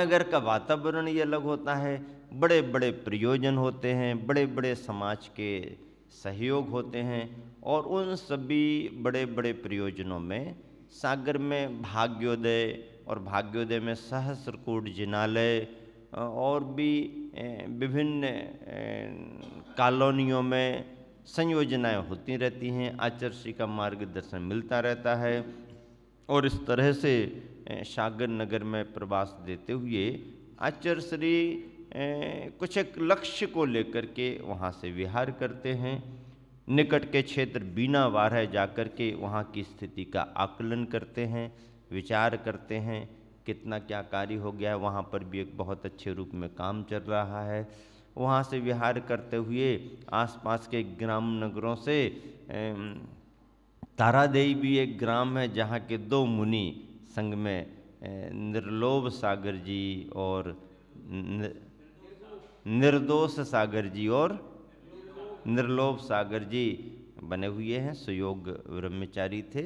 महानगर का वातावरण ही अलग होता है, बड़े बड़े प्रयोजन होते हैं, बड़े बड़े समाज के सहयोग होते हैं, और उन सभी बड़े बड़े प्रयोजनों में सागर में भाग्योदय, और भाग्योदय में सहस्रकूट जिनालय, और भी विभिन्न कॉलोनियों में संयोजनाएं होती रहती हैं। आचार्य का मार्गदर्शन मिलता रहता है, और इस तरह से सागर नगर में प्रवास देते हुए आचार्य श्री कुछ एक लक्ष्य को लेकर के वहाँ से विहार करते हैं। निकट के क्षेत्र बीनावार जाकर के वहाँ की स्थिति का आकलन करते हैं, विचार करते हैं, कितना क्या कार्य हो गया है। वहाँ पर भी एक बहुत अच्छे रूप में काम चल रहा है। वहाँ से विहार करते हुए आसपास के ग्राम नगरों से तारादेई भी एक ग्राम है, जहाँ के दो मुनि संग में निर्लोभ सागर जी और निर्दोष सागर जी और निर्लोभ सागर जी बने हुए हैं। सुयोग ब्रह्मचारी थे,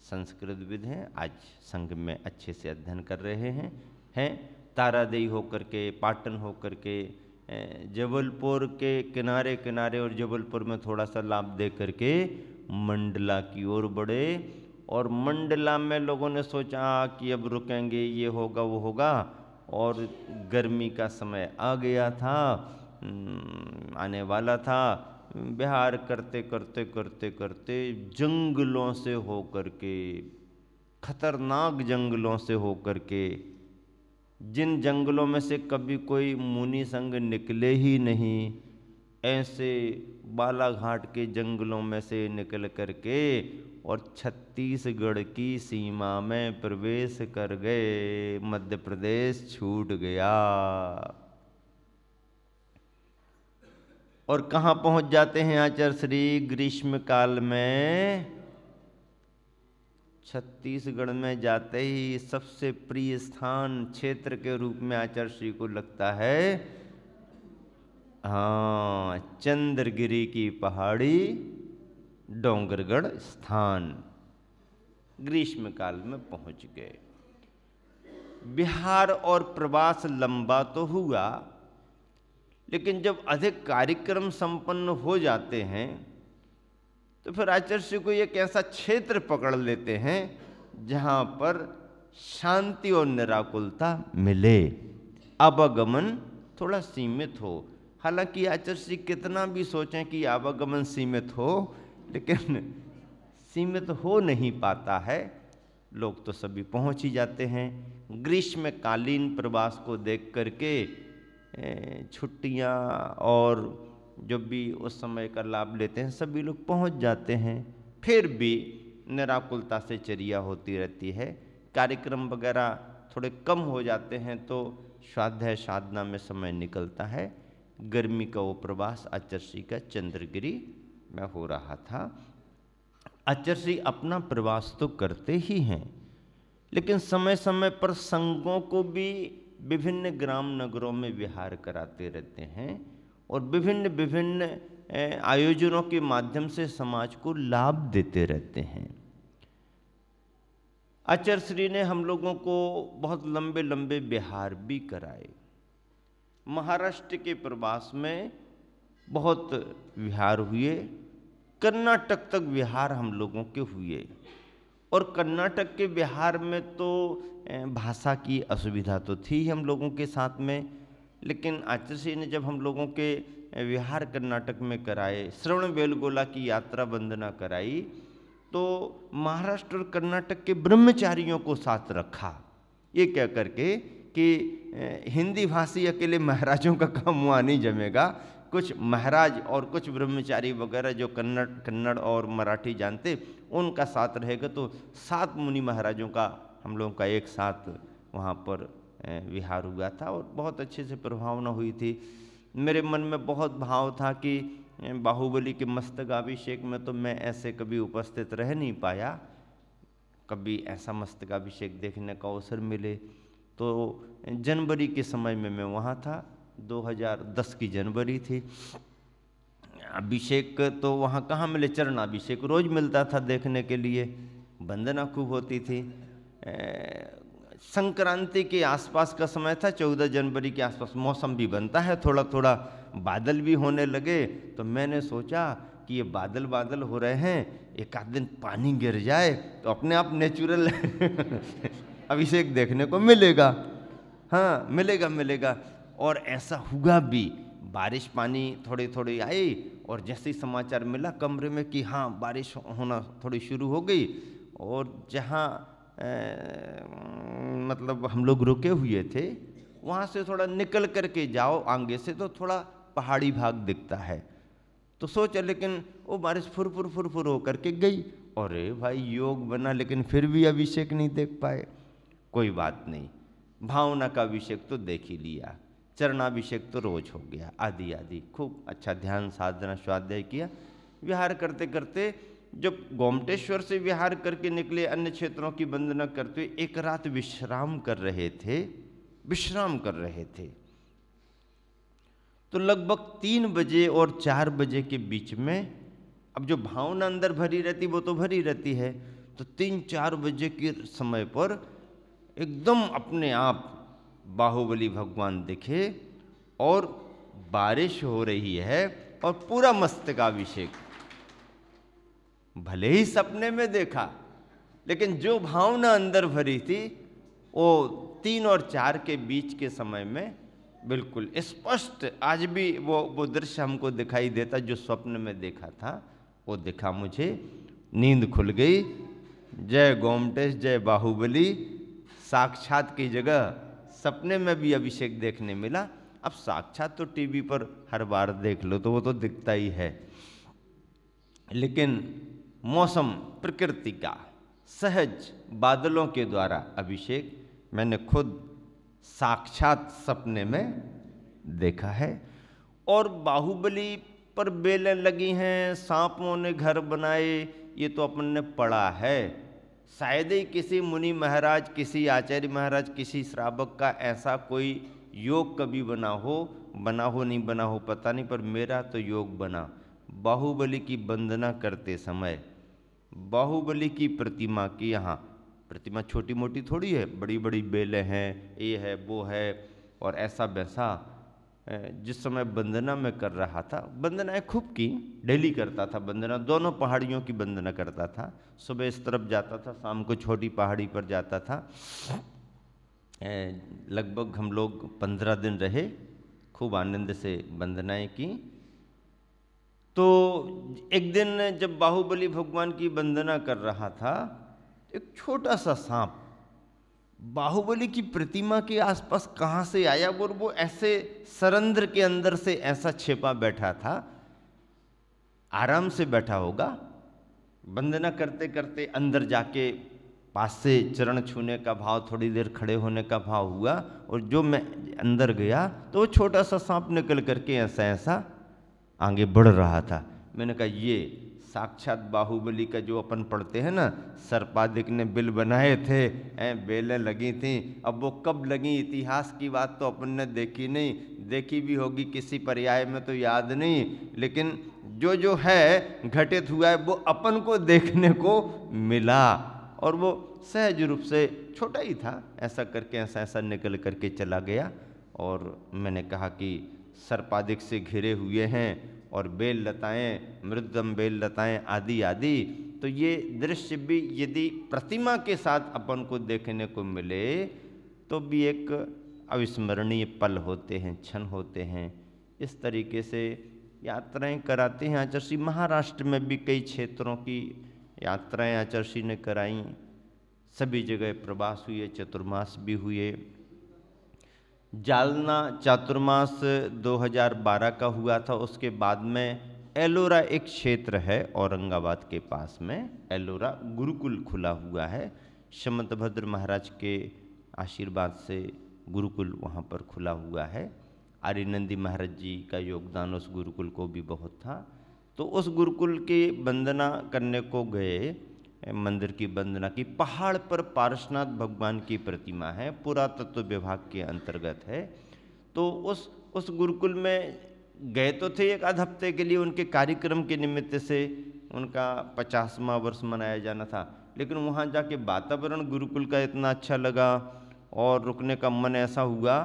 संस्कृतविद हैं, आज संघ में अच्छे से अध्ययन कर रहे हैं। तारादेई होकर के, पाटन होकर के, जबलपुर के किनारे किनारे और जबलपुर में थोड़ा सा लाभ दे करके मंडला की ओर बढ़े। और मंडला में लोगों ने सोचा कि अब रुकेंगे, ये होगा वो होगा, और गर्मी का समय आ गया था, आने वाला था। विहार करते करते करते करते जंगलों से होकर के, खतरनाक जंगलों से होकर के, जिन जंगलों में से कभी कोई मुनि संग निकले ही नहीं, ऐसे बालाघाट के जंगलों में से निकल करके और छत्तीसगढ़ की सीमा में प्रवेश कर गए। मध्य प्रदेश छूट गया। और कहाँ पहुँच जाते हैं आचार्य श्री? ग्रीष्म काल में छत्तीसगढ़ में जाते ही सबसे प्रिय स्थान क्षेत्र के रूप में आचार्य श्री को लगता है, हाँ, चंद्रगिरी की पहाड़ी, डोंगरगढ़ स्थान। ग्रीष्म काल में पहुंच गए। बिहार और प्रवास लंबा तो हुआ, लेकिन जब अधिक कार्यक्रम संपन्न हो जाते हैं तो फिर आचार्य को एक ऐसा क्षेत्र पकड़ लेते हैं जहां पर शांति और निराकुलता मिले, आवागमन थोड़ा सीमित हो। हालांकि आचार्य कितना भी सोचें कि आवागमन सीमित हो, लेकिन सीमित हो नहीं पाता है। लोग तो सभी पहुंच ही जाते हैं। ग्रीष्मकालीन प्रवास को देख करके छुट्टियां और जो भी उस समय का लाभ लेते हैं सभी लोग पहुंच जाते हैं। फिर भी निराकुलता से चर्या होती रहती है। कार्यक्रम वगैरह थोड़े कम हो जाते हैं तो स्वाध्याय साधना में समय निकलता है। गर्मी का वो प्रवास आचार्य का चंद्रगिरी में हो रहा था। आचार्य अपना प्रवास तो करते ही हैं, लेकिन समय समय पर संघों को भी विभिन्न ग्राम नगरों में विहार कराते रहते हैं और विभिन्न विभिन्न आयोजनों के माध्यम से समाज को लाभ देते रहते हैं। आचार्य श्री ने हम लोगों को बहुत लंबे लंबे विहार भी कराए। महाराष्ट्र के प्रवास में बहुत विहार हुए, कर्नाटक तक विहार हम लोगों के हुए। और कर्नाटक के बिहार में तो भाषा की असुविधा तो थी हम लोगों के साथ में, लेकिन आचार्य ने जब हम लोगों के विहार कर्नाटक में कराए, श्रवण बेलगोला की यात्रा वंदना कराई, तो महाराष्ट्र और कर्नाटक के ब्रह्मचारियों को साथ रखा, ये कह करके कि हिंदी भाषी अकेले महाराजों का काम वहाँ नहीं जमेगा। कुछ महाराज और कुछ ब्रह्मचारी वगैरह जो कन्नड़ और मराठी जानते, उनका साथ रहेगा। तो 7 मुनि महाराजों का हम लोगों का एक साथ वहाँ पर विहार हुआ था और बहुत अच्छे से प्रभावना हुई थी। मेरे मन में बहुत भाव था कि बाहुबली के मस्तकाभिषेक में तो मैं ऐसे कभी उपस्थित रह नहीं पाया, कभी ऐसा मस्तकाभिषेक देखने का अवसर मिले। तो जनवरी के समय में मैं वहाँ था, 2010 की जनवरी थी। अभिषेक तो वहाँ कहाँ मिले, चरणाभिषेक रोज मिलता था देखने के लिए, वंदना खूब होती थी। संक्रांति के आसपास का समय था, 14 जनवरी के आसपास। मौसम भी बनता है, थोड़ा थोड़ा बादल भी होने लगे। तो मैंने सोचा कि ये बादल बादल हो रहे हैं, एक आध दिन पानी गिर जाए तो अपने आप नेचुरल अभिषेक देखने को मिलेगा। हाँ, मिलेगा मिलेगा। और ऐसा हुआ भी। बारिश पानी थोड़ी थोड़ी आई, और जैसे ही समाचार मिला कमरे में कि हाँ बारिश होना थोड़ी शुरू हो गई, और जहाँ मतलब हम लोग रुके हुए थे वहाँ से थोड़ा निकल करके जाओ आगे से तो थोड़ा पहाड़ी भाग दिखता है। तो सोचा, लेकिन वो बारिश फुर फुर फुर फुर हो करके गई। अरे भाई योग बना, लेकिन फिर भी अभिषेक नहीं देख पाए। कोई बात नहीं, भावना का अभिषेक तो देख ही लिया, चरणाभिषेक तो रोज हो गया, आदि आदि। खूब अच्छा ध्यान साधना स्वाध्याय किया। विहार करते करते जब गोमटेश्वर से विहार करके निकले, अन्य क्षेत्रों की वंदना करते हुए एक रात विश्राम कर रहे थे। तो लगभग 3 बजे और 4 बजे के बीच में, अब जो भावना अंदर भरी रहती वो तो भरी रहती है, तो 3-4 बजे के समय पर एकदम अपने आप बाहुबली भगवान दिखे, और बारिश हो रही है, और पूरा मस्तकाभिषेक। भले ही सपने में देखा, लेकिन जो भावना अंदर भरी थी वो 3 और 4 के बीच के समय में बिल्कुल स्पष्ट आज भी वो दृश्य हमको दिखाई देता। जो स्वप्न में देखा था वो दिखा मुझे, नींद खुल गई। जय गोमटेश, जय बाहुबली। साक्षात की जगह सपने में भी अभिषेक देखने मिला। अब साक्षात तो टीवी पर हर बार देख लो तो वो तो दिखता ही है, लेकिन मौसम प्रकृति का सहज बादलों के द्वारा अभिषेक मैंने खुद साक्षात सपने में देखा है। और बाहुबली पर बेलें लगी हैं, सांपों ने घर बनाए, ये तो अपन ने पढ़ा है। शायद ही किसी मुनि महाराज, किसी आचार्य महाराज, किसी श्रावक का ऐसा कोई योग कभी बना हो नहीं बना हो पता नहीं, पर मेरा तो योग बना। बाहुबली की वंदना करते समय बाहुबली की प्रतिमा की, यहाँ प्रतिमा छोटी मोटी थोड़ी है, बड़ी बड़ी बेलें हैं, ये है वो है, और ऐसा वैसा। जिस समय वंदना में कर रहा था, वंदनाएं खूब की, डेली करता था वंदना, दोनों पहाड़ियों की वंदना करता था। सुबह इस तरफ जाता था, शाम को छोटी पहाड़ी पर जाता था। लगभग हम लोग 15 दिन रहे, खूब आनंद से वंदनाएं की। तो एक दिन जब बाहुबली भगवान की वंदना कर रहा था, एक छोटा सा सांप बाहुबली की प्रतिमा के आसपास कहाँ से आया, और वो ऐसे सरंध्र के अंदर से ऐसा छिपा बैठा था। आराम से बैठा होगा, वंदना करते करते अंदर जाके पास से चरण छूने का भाव, थोड़ी देर खड़े होने का भाव हुआ, और जो मैं अंदर गया तो वो छोटा सा सांप निकल करके ऐसा ऐसा आगे बढ़ रहा था। मैंने कहा ये साक्षात बाहुबली का जो अपन पढ़ते हैं ना, सर्पादिक ने बिल बनाए थे, बेलें लगी थी। अब वो कब लगी, इतिहास की बात तो अपन ने देखी नहीं, देखी भी होगी किसी पर्याय में तो याद नहीं, लेकिन जो है घटित हुआ है वो अपन को देखने को मिला। और वो सहज रूप से, छोटा ही था, ऐसा करके ऐसा ऐसा निकल करके चला गया। और मैंने कहा कि सर्पादिक से घिरे हुए हैं, और बेल लताएं, मृदम बेल लताएं आदि आदि। तो ये दृश्य भी यदि प्रतिमा के साथ अपन को देखने को मिले तो भी एक अविस्मरणीय पल होते हैं, क्षण होते हैं। इस तरीके से यात्राएं कराते हैं आचार्य। महाराष्ट्र में भी कई क्षेत्रों की यात्राएं आचार्य ने कराई, सभी जगह प्रवास हुए, चतुर्मास भी हुए। जालना चातुर्मास 2012 का हुआ था। उसके बाद में एलोरा एक क्षेत्र है औरंगाबाद के पास में, एलोरा गुरुकुल खुला हुआ है। शमंतभद्र महाराज के आशीर्वाद से गुरुकुल वहाँ पर खुला हुआ है। आर्यनंदी महाराज जी का योगदान उस गुरुकुल को भी बहुत था। तो उस गुरुकुल की वंदना करने को गए, मंदिर की वंदना की। पहाड़ पर पारसनाथ भगवान की प्रतिमा है, पुरातत्व विभाग के अंतर्गत है। तो उस गुरुकुल में गए तो थे एक आध हफ्ते के लिए, उनके कार्यक्रम के निमित्त से, उनका 50वां वर्ष मनाया जाना था। लेकिन वहाँ जाके वातावरण गुरुकुल का इतना अच्छा लगा, और रुकने का मन ऐसा हुआ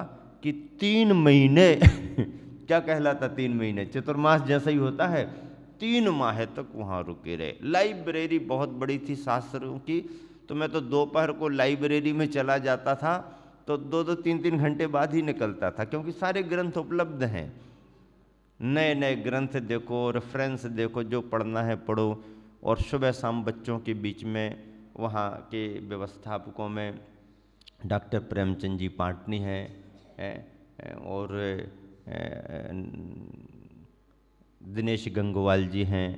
कि 3 महीने क्या कहलाता 3 महीने, चतुर्मास जैसा ही होता है, 3 माह तक वहाँ रुके रहे। लाइब्रेरी बहुत बड़ी थी शास्त्रों की, तो मैं तो दोपहर को लाइब्रेरी में चला जाता था, तो 2-2 3-3 घंटे बाद ही निकलता था, क्योंकि सारे ग्रंथ उपलब्ध हैं। नए नए ग्रंथ देखो, रेफरेंस देखो, जो पढ़ना है पढ़ो। और सुबह शाम बच्चों के बीच में वहाँ के व्यवस्थापकों में डॉक्टर प्रेमचंद जी पाटनी हैं और दिनेश गंगवाल जी हैं,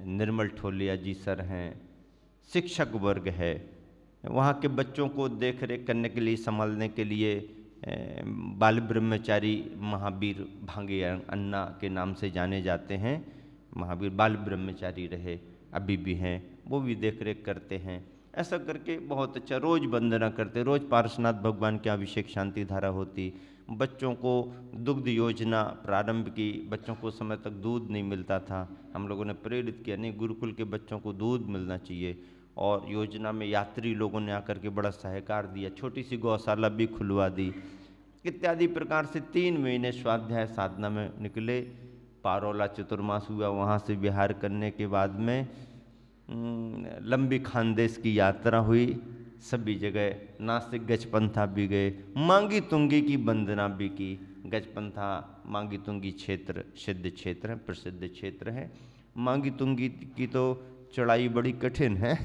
निर्मल ठोलिया जी सर हैं, शिक्षक वर्ग है। वहाँ के बच्चों को देख रेख करने के लिए, संभालने के लिए बाल ब्रह्मचारी महावीर भांगे अन्ना के नाम से जाने जाते हैं, महावीर बाल ब्रह्मचारी रहे, अभी भी हैं, वो भी देख रेख करते हैं। ऐसा करके बहुत अच्छा रोज़ वंदना करते, रोज़ पार्श्वनाथ भगवान की अभिषेक शांति धारा होती। बच्चों को दुग्ध योजना प्रारंभ की, बच्चों को समय तक दूध नहीं मिलता था, हम लोगों ने प्रेरित किया नहीं, गुरुकुल के बच्चों को दूध मिलना चाहिए, और योजना में यात्री लोगों ने आकर के बड़ा सहकार दिया, छोटी सी गौशाला भी खुलवा दी, इत्यादि प्रकार से 3 महीने स्वाध्याय साधना में निकले। पारोला चतुर्मास हुआ, वहाँ से विहार करने के बाद में लंबी खानदेश की यात्रा हुई, सभी जगह नासिक गजपंथा भी गए, मांगी तुंगी की वंदना भी की। गजपंथा मांगी तुंगी क्षेत्र सिद्ध क्षेत्र है, प्रसिद्ध क्षेत्र है। मांगी तुंगी की तो चढ़ाई बड़ी कठिन है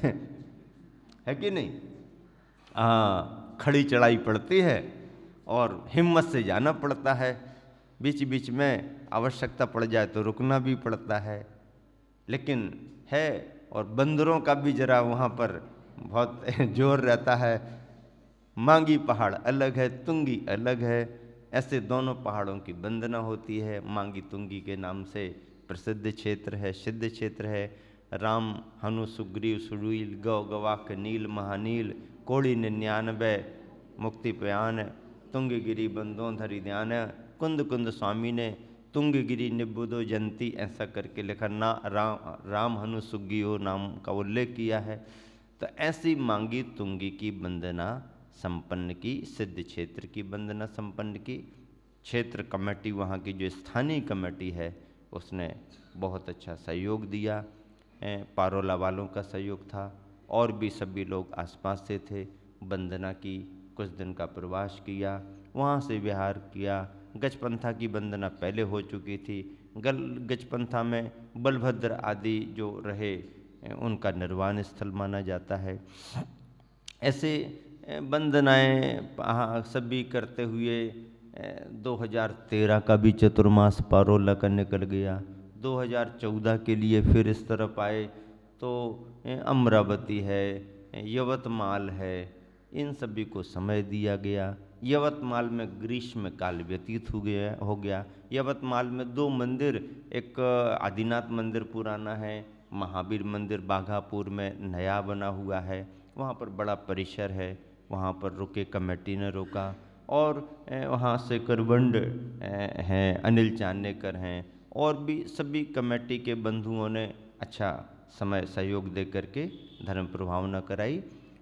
कि नहीं? हाँ, खड़ी चढ़ाई पड़ती है और हिम्मत से जाना पड़ता है, बीच बीच में आवश्यकता पड़ जाए तो रुकना भी पड़ता है, लेकिन है। और बंदरों का भी जरा वहाँ पर बहुत जोर रहता है। मांगी पहाड़ अलग है, तुंगी अलग है, ऐसे दोनों पहाड़ों की वंदना होती है। मांगी तुंगी के नाम से प्रसिद्ध क्षेत्र है, सिद्ध क्षेत्र है। राम हनु सुग्रीव सुडील गौ गवाक नील महानील कोड़ी 99 मुक्ति प्यान तुंगगिरी बंदोधरी ध्यान। कुंद कुंद स्वामी ने तुंगगिरी निबुदो जंती ऐसा करके लिखा ना, राम हनु सुग्रीव नाम का उल्लेख किया है। तो ऐसी मांगी तुंगी की वंदना संपन्न की, सिद्ध क्षेत्र की वंदना संपन्न की। क्षेत्र कमेटी, वहाँ की जो स्थानीय कमेटी है, उसने बहुत अच्छा सहयोग दिया, पारोला वालों का सहयोग था, और भी सभी लोग आसपास से थे। वंदना की, कुछ दिन का प्रवास किया, वहाँ से विहार किया। गजपंथा की वंदना पहले हो चुकी थी। गजपंथा में बलभद्र आदि जो रहे, उनका निर्वाण स्थल माना जाता है। ऐसे वंदनाएँ सभी करते हुए 2013 का भी चतुर्मास पारोला का निकल गया। 2014 के लिए फिर इस तरफ आए तो अमरावती है, यवतमाल है, इन सभी को समय दिया गया। यवतमाल में ग्रीष्म काल व्यतीत हो गया। यवतमाल में 2 मंदिर, एक आदिनाथ मंदिर पुराना है, महावीर मंदिर बाघापुर में नया बना हुआ है, वहाँ पर बड़ा परिसर है, वहाँ पर रुके, कमेटी ने रोका। और वहाँ से करवंड हैं, अनिल चानेकर हैं, और भी सभी कमेटी के बंधुओं ने अच्छा समय सहयोग दे करके धर्म प्रभावना कराई।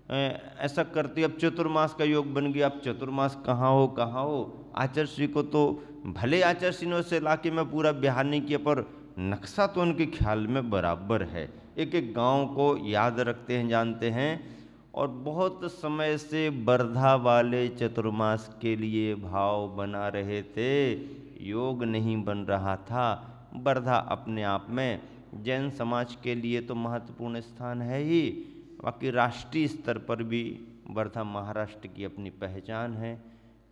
ऐसा करते अब चतुर्मास का योग बन गया। अब चतुर्मास कहाँ हो, आचार्य को तो भले आचार्य से ला के मैं पूरा बिहार नहीं किया, पर नक्शा तो उनके ख्याल में बराबर है, एक एक गांव को याद रखते हैं, जानते हैं। और बहुत समय से वर्धा वाले चतुर्मास के लिए भाव बना रहे थे, योग नहीं बन रहा था। वर्धा अपने आप में जैन समाज के लिए तो महत्वपूर्ण स्थान है ही, बाकी राष्ट्रीय स्तर पर भी वर्धा महाराष्ट्र की अपनी पहचान है,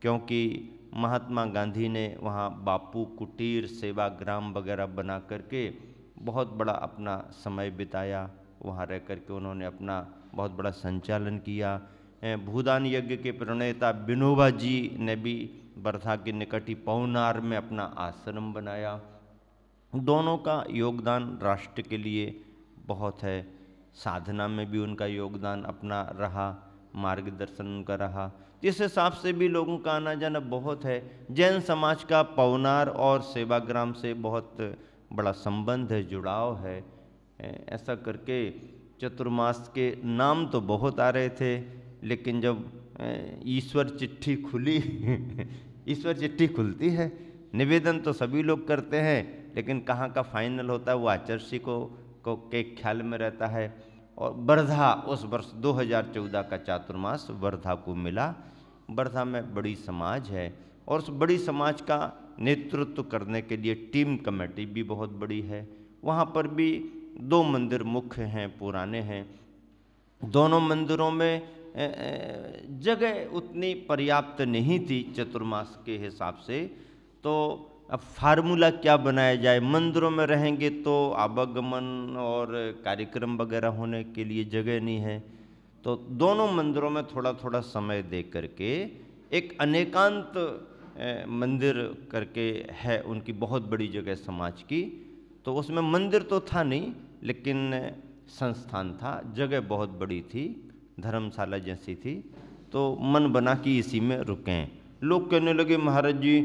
क्योंकि महात्मा गांधी ने वहाँ बापू कुटीर, सेवाग्राम वगैरह बना करके बहुत बड़ा अपना समय बिताया। वहाँ रह करके उन्होंने अपना बहुत बड़ा संचालन किया। भूदान यज्ञ के प्रणेता विनोबा जी ने भी वर्धा के निकट ही पौनार में अपना आश्रम बनाया। दोनों का योगदान राष्ट्र के लिए बहुत है। साधना में भी उनका योगदान अपना रहा, मार्गदर्शन उनका रहा। इस हिसाब से भी लोगों का आना जाना बहुत है। जैन समाज का पौनार और सेवाग्राम से बहुत बड़ा संबंध है, जुड़ाव है। ऐसा करके चतुर्मास के नाम तो बहुत आ रहे थे, लेकिन जब ईश्वर चिट्ठी खुली ईश्वर चिट्ठी खुलती है। निवेदन तो सभी लोग करते हैं, लेकिन कहाँ का फाइनल होता है वो आचार्य को के ख्याल में रहता है। और वर्धा उस वर्ष 2014 का चातुर्मास वर्धा को मिला। वर्धा में बड़ी समाज है और उस बड़ी समाज का नेतृत्व करने के लिए टीम कमेटी भी बहुत बड़ी है। वहाँ पर भी 2 मंदिर मुख्य हैं, पुराने हैं। दोनों मंदिरों में जगह उतनी पर्याप्त नहीं थी चतुर्मास के हिसाब से। तो अब फार्मूला क्या बनाया जाए? मंदिरों में रहेंगे तो आवागमन और कार्यक्रम वगैरह होने के लिए जगह नहीं है। तो दोनों मंदिरों में थोड़ा थोड़ा समय दे करके एक अनेकांत मंदिर करके है, उनकी बहुत बड़ी जगह समाज की। तो उसमें मंदिर तो था नहीं, लेकिन संस्थान था, जगह बहुत बड़ी थी, धर्मशाला जैसी थी। तो मन बना कि इसी में रुकें। लोग कहने लगे महाराज जी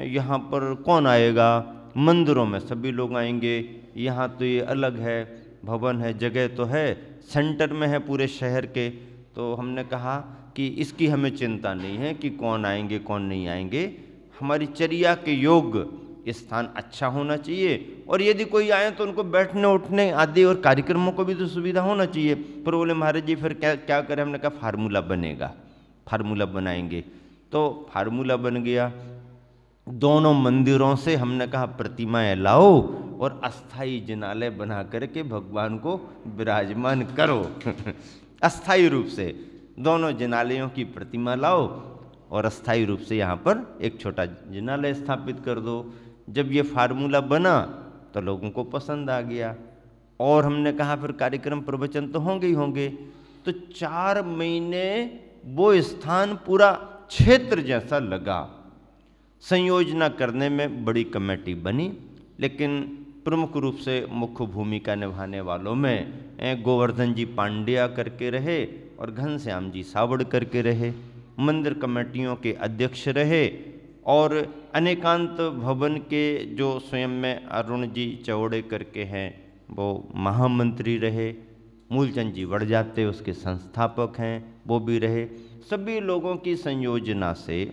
यहाँ पर कौन आएगा, मंदिरों में सभी लोग आएंगे, यहाँ तो ये अलग है, भवन है, जगह तो है, सेंटर में है पूरे शहर के। तो हमने कहा कि इसकी हमें चिंता नहीं है कि कौन आएंगे कौन नहीं आएंगे, हमारी चर्या के योग स्थान अच्छा होना चाहिए, और यदि कोई आए तो उनको बैठने उठने आदि और कार्यक्रमों को भी तो सुविधा होना चाहिए। पर बोले महाराज जी फिर क्या करें? हमने कहा फार्मूला बनेगा, फार्मूला बनाएंगे। तो फार्मूला बन गया। दोनों मंदिरों से हमने कहा प्रतिमाएं लाओ और अस्थाई जिनालय बना करके भगवान को विराजमान करो अस्थाई रूप से दोनों जिनालयों की प्रतिमा लाओ और अस्थाई रूप से यहाँ पर एक छोटा जिनालय स्थापित कर दो। जब ये फार्मूला बना तो लोगों को पसंद आ गया, और हमने कहा फिर कार्यक्रम प्रवचन तो होंगे ही होंगे। तो 4 महीने वो स्थान पूरा क्षेत्र जैसा लगा। संयोजना करने में बड़ी कमेटी बनी, लेकिन प्रमुख रूप से मुख्य भूमिका निभाने वालों में गोवर्धन जी पांड्या करके रहे और घनश्याम जी सावड़ करके रहे। मंदिर कमेटियों के अध्यक्ष रहे, और अनेकांत भवन के जो स्वयं में अरुण जी चौड़े करके हैं वो महामंत्री रहे। मूलचंद जी वड़जाते उसके संस्थापक हैं, वो भी रहे। सभी लोगों की संयोजना से